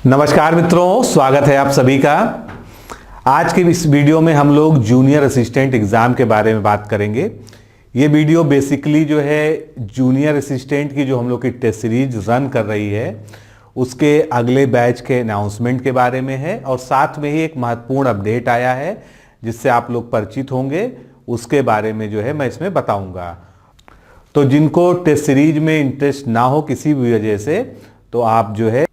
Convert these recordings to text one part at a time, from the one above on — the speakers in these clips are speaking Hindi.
नमस्कार मित्रों, स्वागत है आप सभी का। आज के इस वीडियो में हम लोग जूनियर असिस्टेंट एग्ज़ाम के बारे में बात करेंगे। ये वीडियो बेसिकली जो है जूनियर असिस्टेंट की जो हम लोग की टेस्ट सीरीज रन कर रही है उसके अगले बैच के अनाउंसमेंट के बारे में है और साथ में ही एक महत्वपूर्ण अपडेट आया है जिससे आप लोग परिचित होंगे, उसके बारे में जो है मैं इसमें बताऊंगा। तो जिनको टेस्ट सीरीज में इंटरेस्ट ना हो किसी भी वजह से, तो आप जो है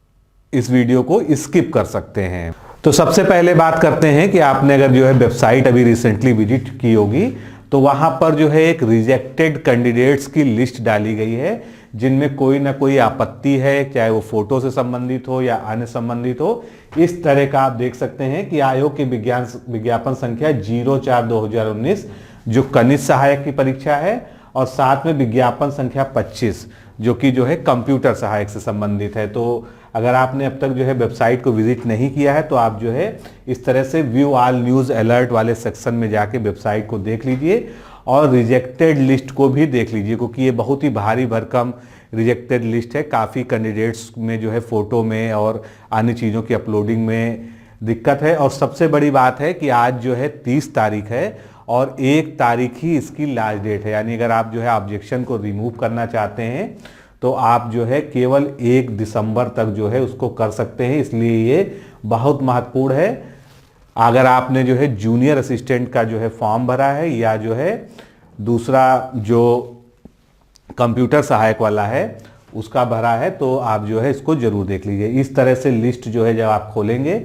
इस वीडियो को स्किप कर सकते हैं। तो सबसे पहले बात करते हैं कि आपने अगर जो है वेबसाइट अभी रिसेंटली विजिट की होगी तो वहां पर जो है एक रिजेक्टेड कैंडिडेट्स की लिस्ट डाली गई है जिनमें कोई ना कोई आपत्ति है, चाहे वो फोटो से संबंधित हो या अन्य संबंधित हो। इस तरह का आप देख सकते हैं कि आयोग की विज्ञापन संख्या 04/2019 जो कनिष्ठ सहायक की परीक्षा है और साथ में विज्ञापन संख्या 25 जो कि जो है कंप्यूटर सहायक से संबंधित है। तो अगर आपने अब तक जो है वेबसाइट को विजिट नहीं किया है तो आप जो है इस तरह से व्यू ऑल न्यूज़ अलर्ट वाले सेक्शन में जाके वेबसाइट को देख लीजिए और रिजेक्टेड लिस्ट को भी देख लीजिए, क्योंकि ये बहुत ही भारी भरकम रिजेक्टेड लिस्ट है। काफ़ी कैंडिडेट्स में जो है फ़ोटो में और अन्य चीज़ों की अपलोडिंग में दिक्कत है। और सबसे बड़ी बात है कि आज जो है 30 तारीख है और 1 तारीख ही इसकी लास्ट डेट है, यानी अगर आप जो है ऑब्जेक्शन को रिमूव करना चाहते हैं तो आप जो है केवल 1 दिसंबर तक जो है उसको कर सकते हैं। इसलिए ये बहुत महत्वपूर्ण है। अगर आपने जो है जूनियर असिस्टेंट का जो है फॉर्म भरा है या जो है दूसरा जो कंप्यूटर सहायक वाला है उसका भरा है तो आप जो है इसको जरूर देख लीजिए। इस तरह से लिस्ट जो है जब आप खोलेंगे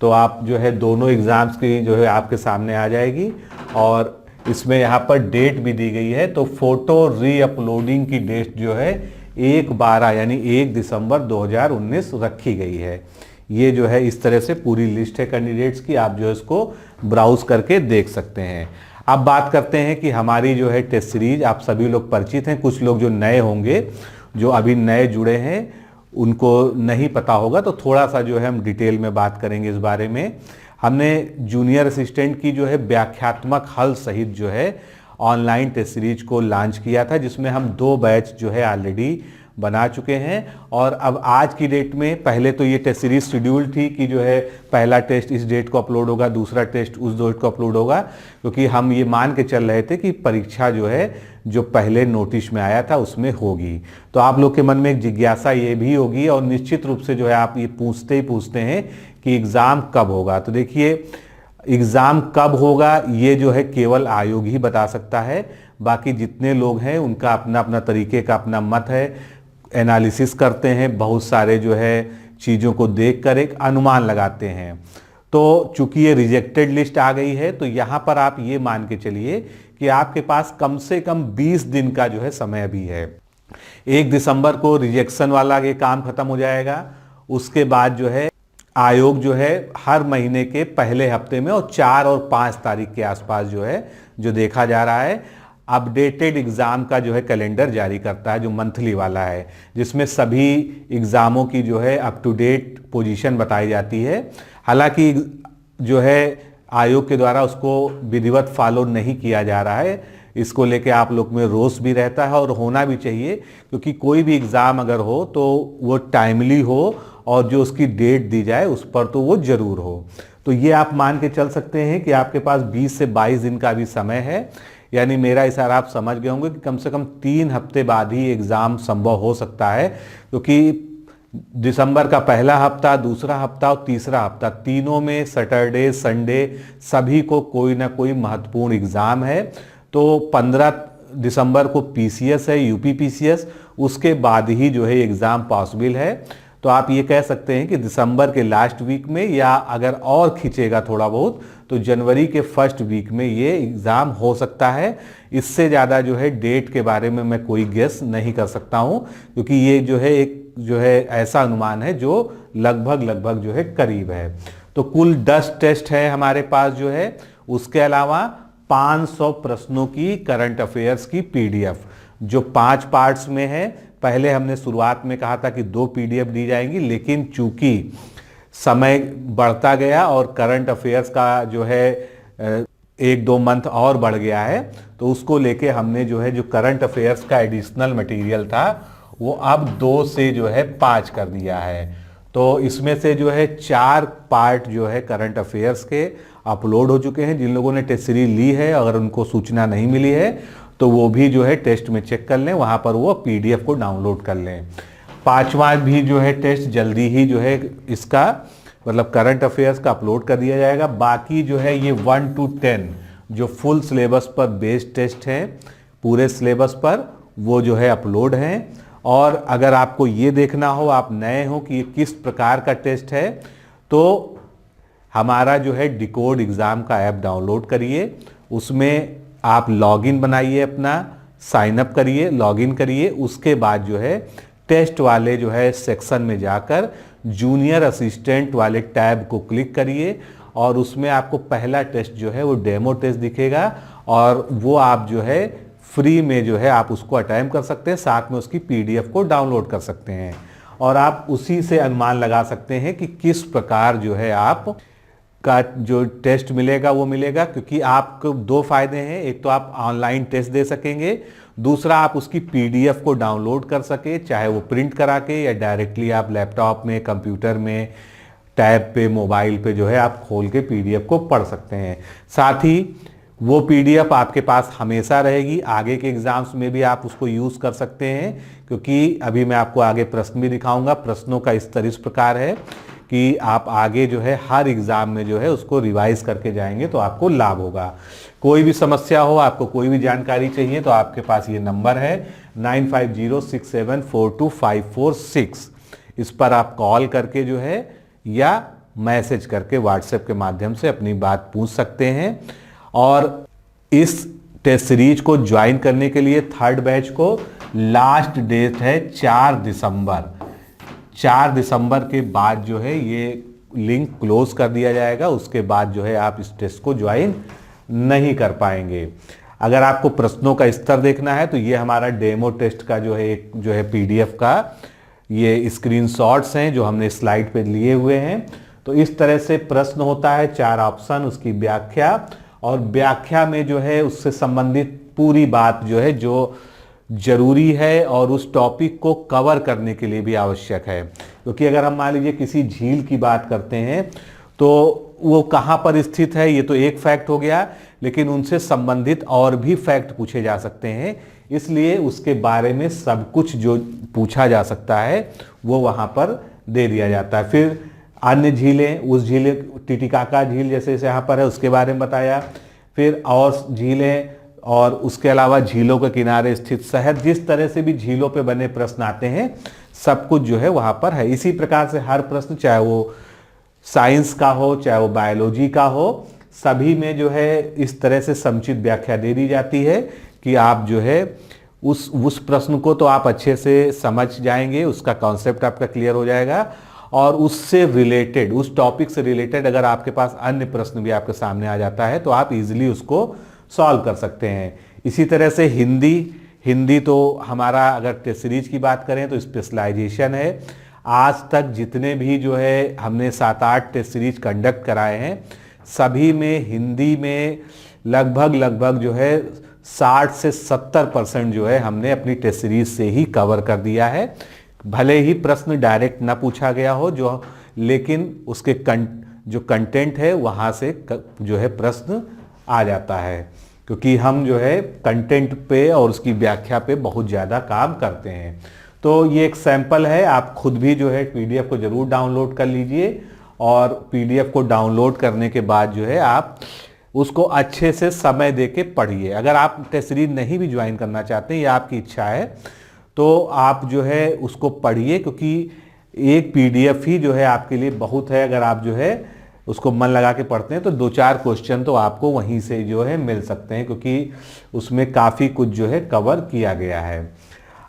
तो आप जो है दोनों एग्जाम्स की जो है आपके सामने आ जाएगी और इसमें यहाँ पर डेट भी दी गई है। तो फोटो री अपलोडिंग की डेट जो है 1/12 यानी 1 दिसंबर 2019 रखी गई है। ये जो है इस तरह से पूरी लिस्ट है कैंडिडेट्स की, आप जो है इसको ब्राउज करके देख सकते हैं। अब बात करते हैं कि हमारी जो है टेस्ट सीरीज आप सभी लोग परिचित हैं, कुछ लोग जो नए होंगे, जो अभी नए जुड़े हैं उनको नहीं पता होगा, तो थोड़ा सा जो है हम डिटेल में बात करेंगे इस बारे में। हमने जूनियर असिस्टेंट की जो है व्याख्यात्मक हल सहित जो है ऑनलाइन टेस्ट सीरीज को लॉन्च किया था, जिसमें हम 2 बैच जो है ऑलरेडी बना चुके हैं। और अब आज की डेट में, पहले तो ये टेस्ट सीरीज शेड्यूल थी कि जो है पहला टेस्ट इस डेट को अपलोड होगा, दूसरा टेस्ट उस डेट को अपलोड होगा, क्योंकि हम ये मान के चल रहे थे कि परीक्षा जो है जो पहले नोटिस में आया था उसमें होगी। तो आप लोग के मन में एक जिज्ञासा ये भी होगी और निश्चित रूप से जो है आप ये पूछते हैं कि एग्ज़ाम कब होगा। तो देखिए, एग्ज़ाम कब होगा ये जो है केवल आयोग ही बता सकता है। बाकी जितने लोग हैं उनका अपना अपना तरीके का अपना मत है, एनालिसिस करते हैं, बहुत सारे जो है चीज़ों को देखकर एक अनुमान लगाते हैं। तो चूंकि ये रिजेक्टेड लिस्ट आ गई है तो यहाँ पर आप ये मान के चलिए कि आपके पास कम से कम 20 दिन का जो है समय भी है। 1 दिसंबर को रिजेक्शन वाला ये काम खत्म हो जाएगा। उसके बाद जो है आयोग जो है हर महीने के पहले हफ्ते में और 4 और 5 तारीख के आसपास जो है जो देखा जा रहा है अपडेटेड एग्ज़ाम का जो है कैलेंडर जारी करता है, जो मंथली वाला है, जिसमें सभी एग्ज़ामों की जो है अप टू डेट पोजीशन बताई जाती है। हालांकि जो है आयोग के द्वारा उसको विधिवत फॉलो नहीं किया जा रहा है, इसको लेके आप लोग में रोष भी रहता है और होना भी चाहिए, क्योंकि कोई भी एग्ज़ाम अगर हो तो वो टाइमली हो और जो उसकी डेट दी जाए उस पर तो वो ज़रूर हो। तो ये आप मान के चल सकते हैं कि आपके पास 20 से 22 दिन का भी समय है, यानी मेरा इशारा आप समझ गए होंगे कि कम से कम 3 हफ्ते बाद ही एग्ज़ाम संभव हो सकता है, क्योंकि दिसंबर का पहला हफ्ता, दूसरा हफ्ता और तीसरा हफ्ता, तीनों में सैटरडे संडे सभी को कोई ना कोई महत्वपूर्ण एग्ज़ाम है। तो 15 दिसंबर को पीसीएस है, यूपी पीसीएस, उसके बाद ही जो है एग्ज़ाम पॉसिबल है। तो आप ये कह सकते हैं कि दिसंबर के लास्ट वीक में, या अगर और खींचेगा थोड़ा बहुत तो जनवरी के फर्स्ट वीक में ये एग्ज़ाम हो सकता है। इससे ज़्यादा जो है डेट के बारे में मैं कोई गेस नहीं कर सकता हूँ, क्योंकि ये जो है एक जो है ऐसा अनुमान है जो लगभग जो है करीब है। तो कुल 10 टेस्ट है हमारे पास जो है, उसके अलावा 500 प्रश्नों की करंट अफेयर्स की पीडीएफ जो 5 पार्ट्स में है। पहले हमने शुरुआत में कहा था कि 2 पीडीएफ दी जाएंगी, लेकिन चूंकि समय बढ़ता गया और करंट अफेयर्स का जो है 1-2 मंथ और बढ़ गया है, तो उसको लेके हमने जो है जो करंट अफेयर्स का एडिशनल मटेरियल था वो अब 2 से जो है 5 कर दिया है। तो इसमें से जो है 4 पार्ट जो है करंट अफेयर्स के अपलोड हो चुके हैं। जिन लोगों ने टेस्ट सीरीज ली है, अगर उनको सूचना नहीं मिली है तो वो भी जो है टेस्ट में चेक कर लें, वहाँ पर वो PDF को डाउनलोड कर लें। 5वां भी जो है टेस्ट जल्दी ही जो है इसका मतलब करंट अफेयर्स का अपलोड कर दिया जाएगा। बाकी जो है ये 1 to 10 जो फुल सिलेबस पर बेस्ड टेस्ट हैं, पूरे सिलेबस पर, वो जो है अपलोड हैं। और अगर आपको ये देखना हो, आप नए हो कि ये किस प्रकार का टेस्ट है, तो हमारा जो है डिकोड एग्ज़ाम का ऐप डाउनलोड करिए। उसमें आप लॉगिन बनाइए, अपना साइन अप करिए, लॉगिन करिए। उसके बाद जो है टेस्ट वाले जो है सेक्शन में जाकर जूनियर असिस्टेंट वाले टैब को क्लिक करिए और उसमें आपको पहला टेस्ट जो है वो डेमो टेस्ट दिखेगा और वो आप जो है फ्री में जो है आप उसको अटेम्प्ट कर सकते हैं, साथ में उसकी PDF को डाउनलोड कर सकते हैं और आप उसी से अनुमान लगा सकते हैं कि किस प्रकार जो है आप का जो टेस्ट मिलेगा वो मिलेगा। क्योंकि आपको 2 फायदे हैं, एक तो आप ऑनलाइन टेस्ट दे सकेंगे, दूसरा आप उसकी PDF को डाउनलोड कर सके, चाहे वो प्रिंट करा के या डायरेक्टली आप लैपटॉप में, कंप्यूटर में, टैब पे, मोबाइल पे जो है आप खोल के PDF को पढ़ सकते हैं। साथ ही वो PDF आपके पास हमेशा रहेगी, आगे के एग्जाम्स में भी आप उसको यूज़ कर सकते हैं। क्योंकि अभी मैं आपको आगे प्रश्न भी दिखाऊंगा। प्रश्नों का स्तर इस प्रकार है कि आप आगे जो है हर एग्ज़ाम में जो है उसको रिवाइज करके जाएंगे तो आपको लाभ होगा। कोई भी समस्या हो, आपको कोई भी जानकारी चाहिए तो आपके पास ये नंबर है 9506742546। इस पर आप कॉल करके जो है या मैसेज करके व्हाट्सएप के माध्यम से अपनी बात पूछ सकते हैं। और इस टेस्ट सीरीज को ज्वाइन करने के लिए 3rd बैच को लास्ट डेट है 4 दिसंबर। 4 दिसंबर के बाद जो है ये लिंक क्लोज कर दिया जाएगा। उसके बाद जो है आप इस टेस्ट को ज्वाइन नहीं कर पाएंगे। अगर आपको प्रश्नों का स्तर देखना है तो ये हमारा डेमो टेस्ट का जो है एक जो है PDF का ये स्क्रीनशॉट्स हैं जो हमने स्लाइड पे लिए हुए हैं। तो इस तरह से प्रश्न होता है, 4 ऑप्शन, उसकी व्याख्या, और व्याख्या में जो है उससे संबंधित पूरी बात जो है जो जरूरी है और उस टॉपिक को कवर करने के लिए भी आवश्यक है। क्योंकि अगर हम मान लीजिए किसी झील की बात करते हैं तो वो कहाँ पर स्थित है ये तो एक फैक्ट हो गया, लेकिन उनसे संबंधित और भी फैक्ट पूछे जा सकते हैं। इसलिए उसके बारे में सब कुछ जो पूछा जा सकता है वो वहाँ पर दे दिया जाता है। फिर अन्य झीलें, उस झील टिटिकाका झील जैसे यहाँ पर है उसके बारे में बताया, फिर और झीलें और उसके अलावा झीलों के किनारे स्थित शहर, जिस तरह से भी झीलों पे बने प्रश्न आते हैं सब कुछ जो है वहाँ पर है। इसी प्रकार से हर प्रश्न, चाहे वो साइंस का हो चाहे वो बायोलॉजी का हो, सभी में जो है इस तरह से समुचित व्याख्या दे दी जाती है कि आप जो है उस प्रश्न को तो आप अच्छे से समझ जाएंगे, उसका कॉन्सेप्ट आपका क्लियर हो जाएगा और उससे रिलेटेड, उस टॉपिक से रिलेटेड अगर आपके पास अन्य प्रश्न भी आपके सामने आ जाता है तो आप इजीली उसको सॉल्व कर सकते हैं। इसी तरह से हिंदी तो हमारा अगर टेस्ट सीरीज की बात करें तो स्पेशलाइजेशन है। आज तक जितने भी जो है हमने 7-8 टेस्ट सीरीज कंडक्ट कराए हैं, सभी में हिंदी में लगभग जो है 60 से 70% जो है हमने अपनी टेस्ट सीरीज से ही कवर कर दिया है। भले ही प्रश्न डायरेक्ट ना पूछा गया हो जो, लेकिन उसके जो कंटेंट है वहाँ से जो है प्रश्न आ जाता है, क्योंकि हम जो है कंटेंट पे और उसकी व्याख्या पे बहुत ज़्यादा काम करते हैं। तो ये एक सैंपल है, आप खुद भी जो है PDF को ज़रूर डाउनलोड कर लीजिए और PDF को डाउनलोड करने के बाद जो है आप उसको अच्छे से समय दे के पढ़िए। अगर आप टेस्ट सीरीज नहीं भी ज्वाइन करना चाहते हैं, ये आपकी इच्छा है, तो आप जो है उसको पढ़िए, क्योंकि एक PDF ही जो है आपके लिए बहुत है। अगर आप जो है उसको मन लगा के पढ़ते हैं तो 2-4 क्वेश्चन तो आपको वहीं से जो है मिल सकते हैं, क्योंकि उसमें काफ़ी कुछ जो है कवर किया गया है।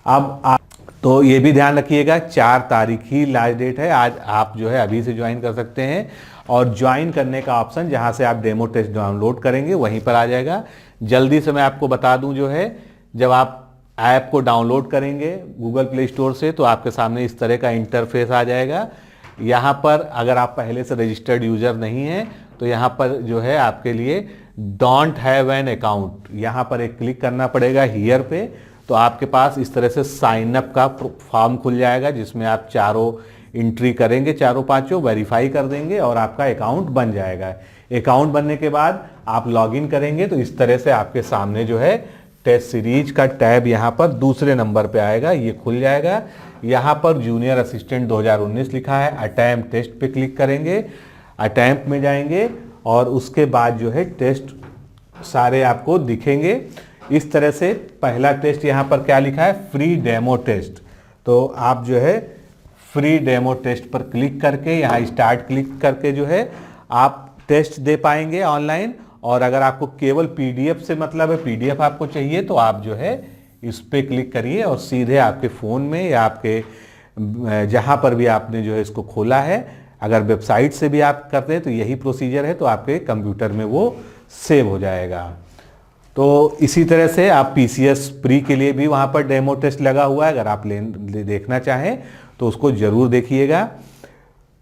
अब तो ये भी ध्यान रखिएगा 4 तारीख ही लास्ट डेट है। आज आप जो है अभी से ज्वाइन कर सकते हैं और ज्वाइन करने का ऑप्शन जहां से आप डेमो टेस्ट डाउनलोड करेंगे वहीं पर आ जाएगा। जल्दी से मैं आपको बता दूं, जो है जब आप ऐप को डाउनलोड करेंगे गूगल प्ले स्टोर से तो आपके सामने इस तरह का इंटरफेस आ जाएगा। यहाँ पर अगर आप पहले से रजिस्टर्ड यूज़र नहीं हैं तो यहाँ पर जो है आपके लिए डोंट हैव एन अकाउंट, यहाँ पर एक क्लिक करना पड़ेगा हियर पे। तो आपके पास इस तरह से साइन अप का फॉर्म खुल जाएगा जिसमें आप चारों एंट्री करेंगे, चारों पांचों वेरीफाई कर देंगे और आपका अकाउंट बन जाएगा। अकाउंट बनने के बाद आप लॉगिन करेंगे तो इस तरह से आपके सामने जो है टेस्ट सीरीज का टैब यहाँ पर दूसरे नंबर पे आएगा, ये खुल जाएगा। यहाँ पर जूनियर असिस्टेंट 2019 लिखा है, अटेम्प्ट टेस्ट पे क्लिक करेंगे, अटेम्प्ट में जाएंगे और उसके बाद जो है टेस्ट सारे आपको दिखेंगे इस तरह से। पहला टेस्ट यहाँ पर क्या लिखा है, फ्री डेमो टेस्ट, तो आप जो है फ्री डेमो टेस्ट पर क्लिक करके यहाँ स्टार्ट क्लिक करके जो है आप टेस्ट दे पाएंगे ऑनलाइन। और अगर आपको केवल पीडीएफ से मतलब है, पीडीएफ आपको चाहिए, तो आप जो है इस पे क्लिक करिए और सीधे आपके फ़ोन में या आपके जहाँ पर भी आपने जो है इसको खोला है, अगर वेबसाइट से भी आप करते हैं तो यही प्रोसीजर है, तो आपके कंप्यूटर में वो सेव हो जाएगा। तो इसी तरह से आप पीसीएस प्री के लिए भी वहाँ पर डेमो टेस्ट लगा हुआ है, अगर आप देखना चाहें तो उसको ज़रूर देखिएगा।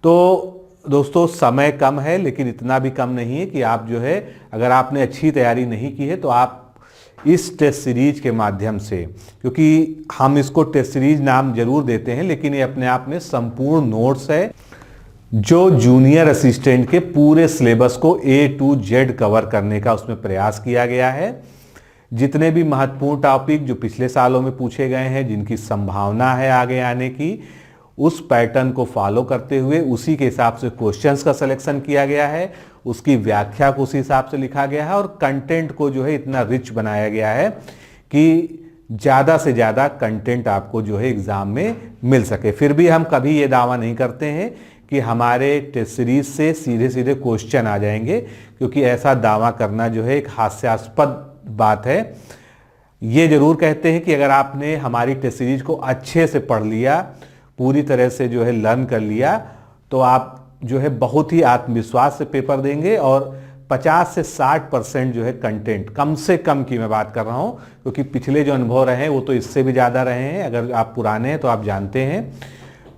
तो दोस्तों समय कम है, लेकिन इतना भी कम नहीं है कि आप जो है अगर आपने अच्छी तैयारी नहीं की है तो आप इस टेस्ट सीरीज के माध्यम से, क्योंकि हम इसको टेस्ट सीरीज नाम जरूर देते हैं लेकिन ये अपने आप में संपूर्ण नोट्स है जो जूनियर असिस्टेंट के पूरे सिलेबस को A to Z कवर करने का उसमें प्रयास किया गया है। जितने भी महत्वपूर्ण टॉपिक जो पिछले सालों में पूछे गए हैं, जिनकी संभावना है आगे आने की, उस पैटर्न को फॉलो करते हुए उसी के हिसाब से क्वेश्चंस का सिलेक्शन किया गया है, उसकी व्याख्या को उसी हिसाब से लिखा गया है और कंटेंट को जो है इतना रिच बनाया गया है कि ज़्यादा से ज़्यादा कंटेंट आपको जो है एग्ज़ाम में मिल सके। फिर भी हम कभी ये दावा नहीं करते हैं कि हमारे टेस्ट सीरीज से सीधे सीधे क्वेश्चन आ जाएंगे, क्योंकि ऐसा दावा करना जो है एक हास्यास्पद बात है। ये जरूर कहते हैं कि अगर आपने हमारी टेस्ट सीरीज को अच्छे से पढ़ लिया, पूरी तरह से जो है लर्न कर लिया, तो आप जो है बहुत ही आत्मविश्वास से पेपर देंगे और 50 से 60% जो है कंटेंट, कम से कम की मैं बात कर रहा हूँ, क्योंकि पिछले जो अनुभव रहे हैं वो तो इससे भी ज़्यादा रहे हैं, अगर आप पुराने हैं तो आप जानते हैं।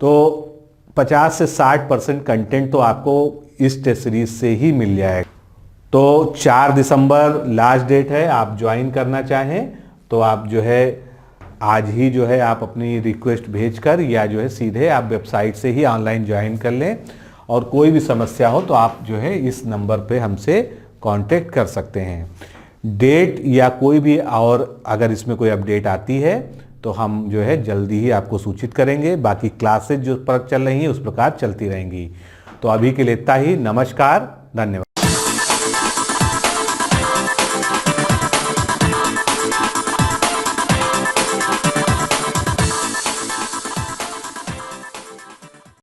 तो 50 से 60% कंटेंट तो आपको इस टेस्ट सीरीज से ही मिल जाएगा। तो 4 दिसंबर लास्ट डेट है, आप ज्वाइन करना चाहें तो आप जो है आज ही जो है आप अपनी रिक्वेस्ट भेजकर या जो है सीधे आप वेबसाइट से ही ऑनलाइन ज्वाइन कर लें। और कोई भी समस्या हो तो आप जो है इस नंबर पे हमसे कांटेक्ट कर सकते हैं। डेट या कोई भी और अगर इसमें कोई अपडेट आती है तो हम जो है जल्दी ही आपको सूचित करेंगे। बाकी क्लासेज जो पर चल रही हैं उस प्रकार चलती रहेंगी। तो अभी के लिए इतना ही। नमस्कार, धन्यवाद।